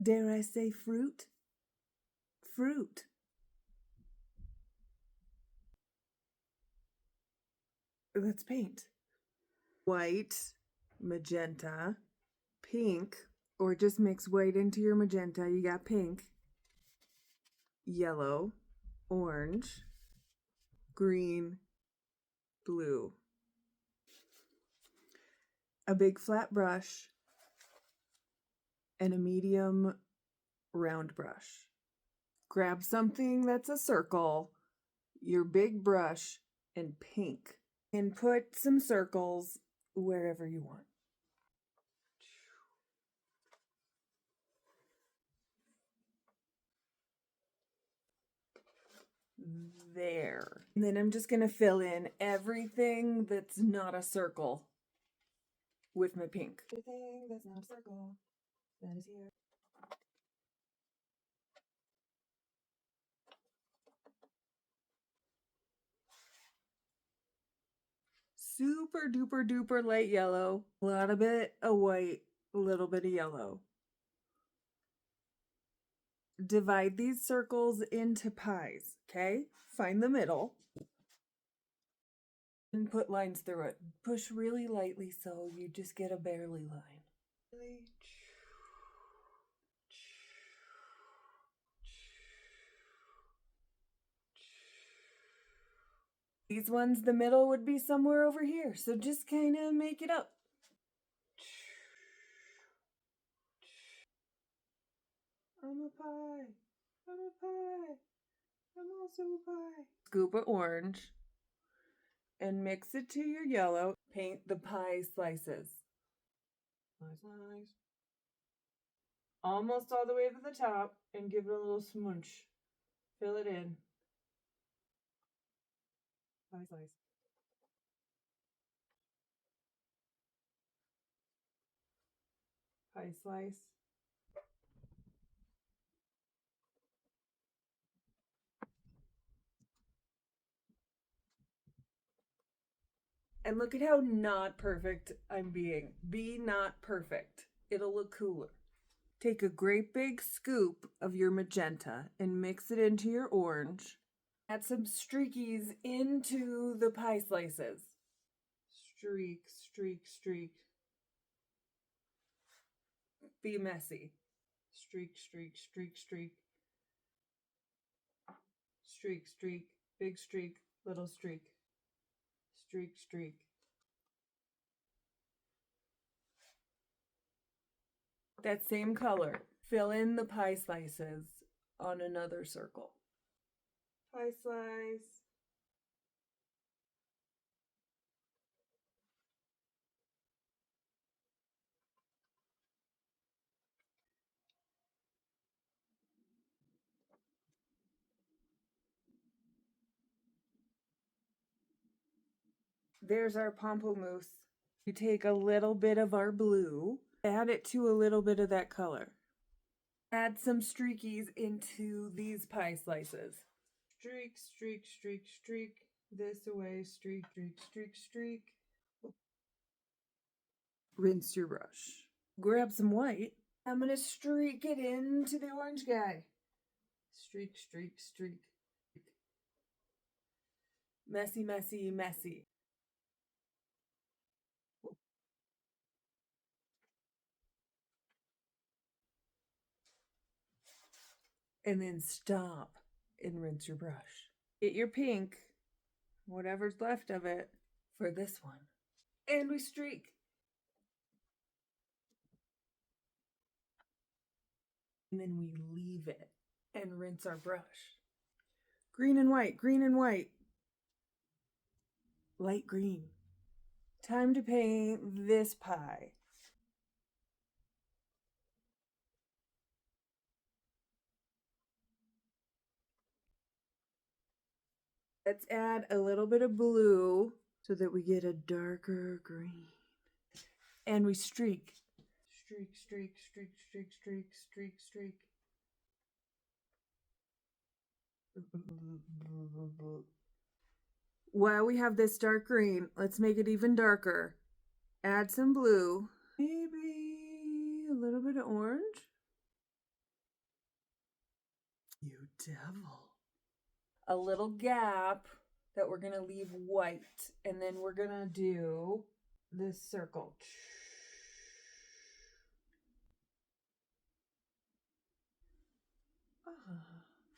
Dare I say fruit? Fruit. Let's paint. White, magenta, pink, or just mix white into your magenta. You got pink, yellow, orange, green, blue. A big flat brush and a medium round brush. Grab something that's a circle, your big brush, and pink. And put some circles wherever you want. There. And then I'm just going to fill in everything that's not a circle with my pink. Everything that's not a circle that is here. Super duper duper light yellow, a little bit of white, a little bit of yellow. Divide these circles into pies, okay? Find the middle and put lines through it. Push really lightly so you just get a barely line. These ones, the middle would be somewhere over here, so just kind of make it up. I'm a pie. I'm a pie. I'm also a pie. Scoop of orange and mix it to your yellow. Paint the pie slices. Slice. Almost all the way to the top and give it a little smooch. Fill it in. Pie slice. Pie slice. And look at how not perfect I'm being. Be not perfect. It'll look cooler. Take a great big scoop of your magenta and mix it into your orange. Add some streakies into the pie slices. Streak, streak, streak. Be messy. Streak, streak, streak, streak. Streak, streak, big streak, little streak. Streak, streak. That same color. Fill in the pie slices on another circle. Pie slice. There's our pamplemousse. You take a little bit of our blue, add it to a little bit of that color. Add some streakies into these pie slices. Streak, streak, streak, streak. This away, streak, streak, streak, streak. Rinse your brush. Grab some white. I'm going to streak it into the orange guy. Streak, streak, streak. Messy, messy, messy. And then stop and rinse your brush. Get your pink, whatever's left of it, for this one. And we streak. And then we leave it and rinse our brush. Green and white, green and white. Light green. Time to paint this pie. Let's add a little bit of blue so that we get a darker green. And we streak. Streak, streak, streak, streak, streak, streak, streak. While we have this dark green, let's make it even darker. Add some blue. Maybe a little bit of orange. devil. A little gap that we're going to leave white, and then we're going to do this circle.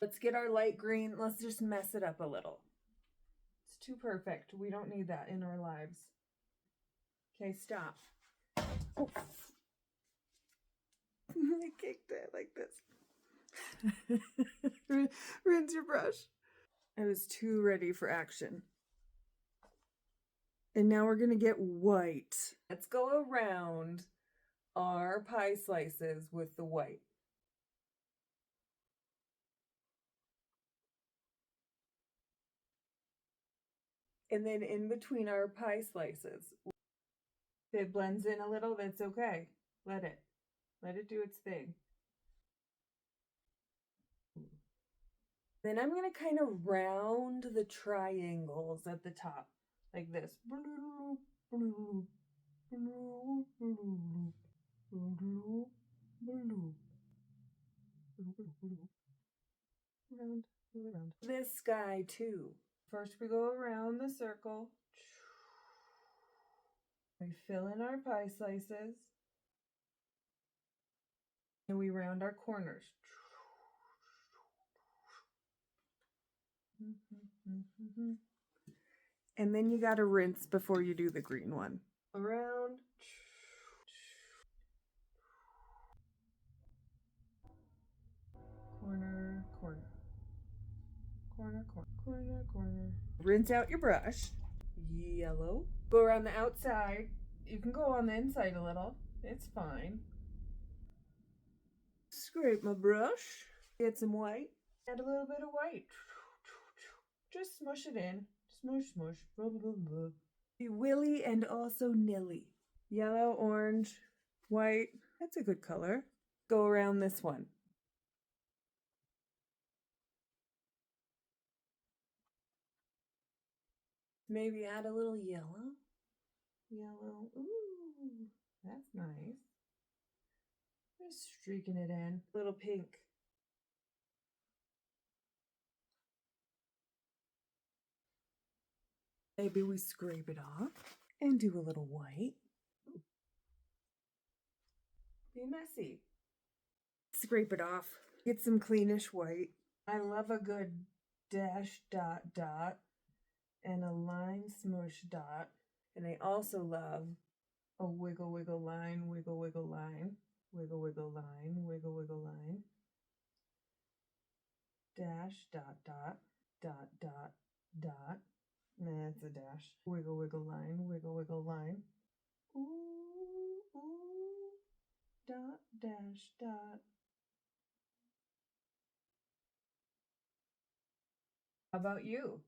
Let's get our light green. Let's just mess it up a little. It's too perfect. We don't need that in our lives. Okay, stop. Oh. I kicked it like this. Rinse your brush. I was too ready for action. And now we're going to get white. Let's go around our pie slices with the white. And then in between our pie slices, if it blends in a little, that's okay. Let it do its thing. Then I'm going to kind of round the triangles at the top, like this. Around. This guy too. First we go around the circle. We fill in our pie slices. And we round our corners. And then you got to rinse before you do the green one. Around. Corner, corner. Corner, corner, corner, corner. Rinse out your brush. Yellow. Go around the outside. You can go on the inside a little. It's fine. Scrape my brush. Get some white. Add a little bit of white. Just smush it in. Smush, smush. Blah, blah, blah. Be willy and also nilly. Yellow, orange, white. That's a good color. Go around this one. Maybe add a little yellow. Yellow. Ooh, that's nice. Just streaking it in. A little pink. Maybe we scrape it off and do a little white. Be messy. Scrape it off. Get some cleanish white. I love a good dash dot dot and a line smush dot. And I also love a wiggle wiggle line, wiggle wiggle line, wiggle wiggle line, wiggle wiggle line. Dash dot dot dot dot dot. Nah, it's a dash. Wiggle wiggle line, wiggle wiggle line. Ooh, ooh. Dot dash dot. How about you?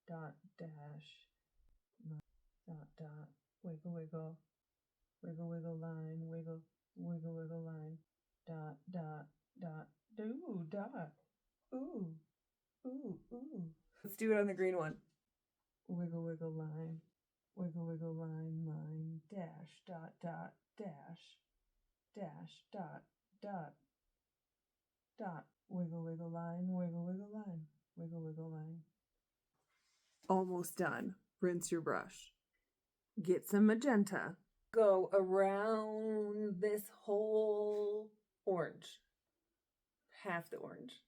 Dot dash dot dot wiggle wiggle wiggle wiggle line wiggle wiggle wiggle line dot dot dot ooh dot ooh ooh ooh. Let's do it on the green one. Wiggle wiggle line line dash dot dot dash dot dot dot wiggle wiggle line wiggle wiggle line wiggle wiggle line. Almost done. Rinse your brush. Get some magenta. Go around this whole orange. Half the orange.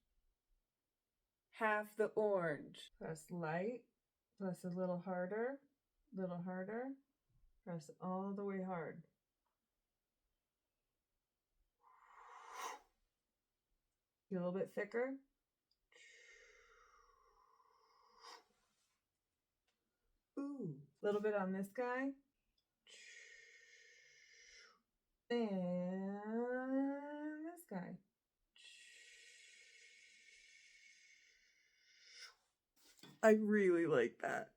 Half the orange. Press light. Press a little harder. Little harder. Press all the way hard. Get a little bit thicker. Ooh, a little bit on this guy. And this guy. I really like that.